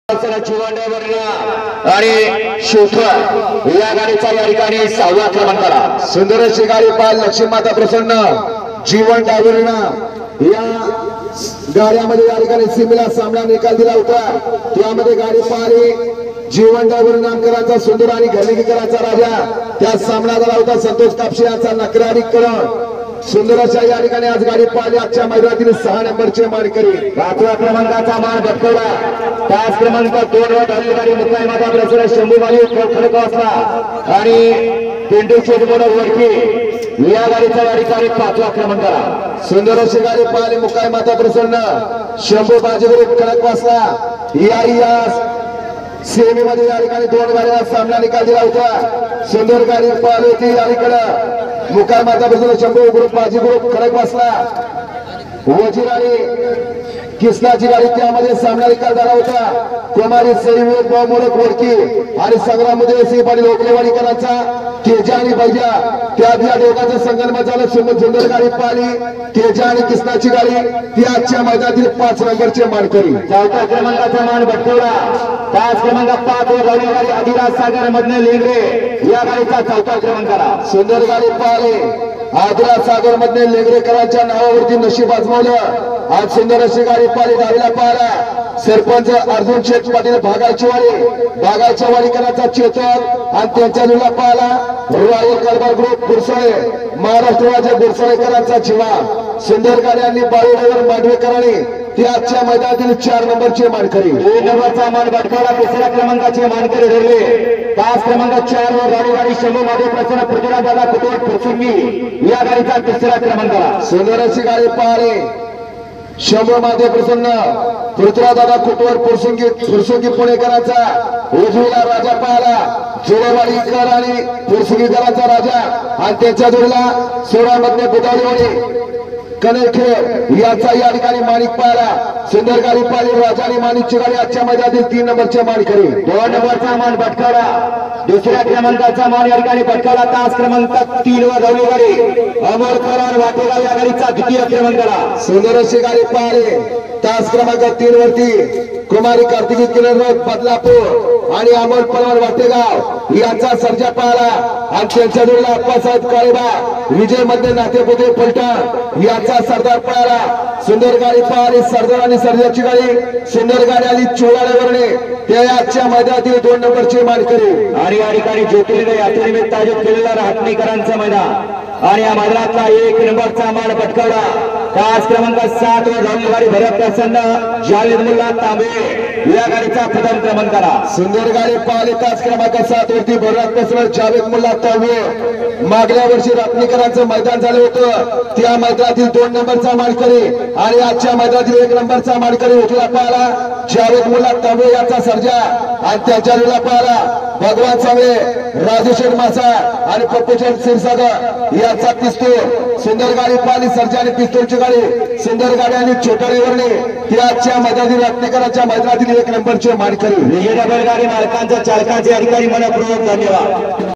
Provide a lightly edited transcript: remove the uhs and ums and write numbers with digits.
आणि शिवथर या गाडीचा या ठिकाणी 6वा क्रमांकाला सुंदर अशी गाडी पाल लक्ष्मी माता प्रसन्न जीवन डायव्हरना या गाड्यामध्ये या ठिकाणी सिमला सामना निकाल दिला होता। त्यामध्ये गाडी पाहिली जीवन डायव्हर नामकरांचा सुंदर आणि घरलिकीकरांचा राजा त्या सामना झाला होता। संतोष कापसे यांचा नकरारी करून सुंदर अशा या ठिकाणी आज गाडी पाहिली। आजच्या मैदानातील 6 नंबरचे मानकरी 5व्या क्रमांकाचा मान पटकवला। 5 क्रमांक 2 वर धावली गाडी मुक्काई माता प्रसन्न शंभू माली खडक वासला आणि पिंटू शेटमोड वरती या गाडीचा या ठिकाणी 5व्या क्रमांकाला सुंदर अशी गाडी पाहिली मुक्काई माता प्रसन्न शंभू बाजीगुरु खडक वासला या सेमी मध्ये या ठिकाणी 2 गाड्यांना सामना निकाल दिला होता। सुंदर गाडी पाहिली होती या ठिकाणी मुक्काई माता प्रसन्न शंभू ग्रुप बाजीगुरु खडक वासला वजीर आणि किसनाची गाडी त्यामध्ये सामना निकाल झाला होता। कुमारी सैनिक मोडक वडकी आणि संग्राममध्ये श्री पाटील ओकलेवाडीकरांचा तेजा आणि बैजा त्या दोघांचं संगम झालं। सुंदर गाडी पाहिली तेजा आणि किसनाची गाडी ती आजच्या मैदानातील 5 नंबरचे मानकरी 4थ्या क्रमांकाचा मान पटकवला। 5 क्रमांक 5 वर धावली गाडी आदिराज सागर मधने लेंगरे या गाडीचा 4था क्रमांकाला सुंदर गाडी पाहिली आदिराज सागर मधने लेंगरेकरांच्या नावावरती नशीब आजमावलं। आज सुंदर अशी गाडी पाहिली डावीला पाहिला सरपंच अर्जुन शेठ पाटील बागायच्या वाडीकरांचा चेतन आणि त्यांच्या जोडीला पाहिला रॉयल कारभार ग्रुप गुरसळे महाराष्ट्र राज्य गुरसळेकरांचा जिवा। सुंदर गाड्यांनी बाळूनगर मांडवेकरांनी ती आजच्या मैदानातील 4 नंबरचे मानकरी 2 नंबरचा मान पटकवला। 3ऱ्या क्रमांकाचे मानकरी ठरले 5 क्रमांक 4 वर धावली गाडी शंभू माधव प्रसन्न पृथ्वीराज दादा कुटुंब फुरसुंगी या गाडीचा 3ऱ्या क्रमांकाला सुंदर अशी गाडी पाहिली शंभू माधव प्रसन्न पृथ्वीराज दादा कुटुंब फुरसुंगी पुणेकरांचा उजवीला राजा पाहिला जोडेवाडीकर आणि फुरसुंगीकरांचा राजा आणि त्यांच्या जोडीला 16 मधने बुधावलीवाडी कनेखे याचा या ठिकाणी माणिक पाहिला। सुंदर गाडी पाहिली राजा आणि माणिकची गाडी आजच्या मैदानातील 3 नंबरचे मानकरी 2 नंबरचा मान पटकवला। 2ऱ्या क्रमांकाचा मान या ठिकाणी पटकवला। 5 क्रमांक 3 वर धावली गाडी अमोल करार वाटेगाव या गाडीचा 2य क्रमांकाला सुंदर अशी गाडी पाहिली। तास क्रमांक 3 वरती कुमारी कार्तिकी किरण बदलापूर आणि अमोल पवार वाटेगाव यांचा सर्जा पाहिला आणि त्यांच्या जोडीला अप्पासाहेब काळेबा विजय मध्ये नातेपुते पलटण याचा सरदार पाहिला। सुंदर गाडी पाहिली सरदार आणि सरदारची गाडी सुंदर गाडी आली चोळाड्यावरने त्या आजच्या मैदानातील 2 नंबरचे मानकरी आणि या ठिकाणी ज्योतिर्लिंग यात्रेनिमित्त आयोजित केलेला राहटणीकरांचं मैदान आणि या मैदानातला 1 नंबरचा मान पटकवला। 5 क्रमांक 7 वर धावली गाडी भरत प्रसन्न जावेद मुल्ला तांबे या गाडीचा 1म क्रमांकाला सुंदर गाडी पाहिली। 5 क्रमांक 7 वरती भरत प्रसन्न जावेद मुल्ला तांबे मागल्या वर्षी राहटणीकरांचं मैदान झालं होतं त्या मैदानातील 2 नंबरचा मानकरी आणि आजच्या मैदानातील 1 नंबरचा मानकरी उठला पाहिला जावेद मुल्ला तांबे याचा सर्जा आणि त्याच्या जोडीला पाहिला भगवान चांगले राजू शेठ मासा आणि पप्पूचंद क्षीरसागर याचा पिस्तूल। सुंदर गाडी पाहिली सर्जा आणि पिस्तूलची गाडी सुंदर गाडी आणि छोटाडेवरने ती आजच्या मैदानातील राहटणीकरांच्या मैदानातील 1 नंबरचे मानकरी गाडी मालकांच्या चालकांचे अधिकारी मनपूर्वक धन्यवाद।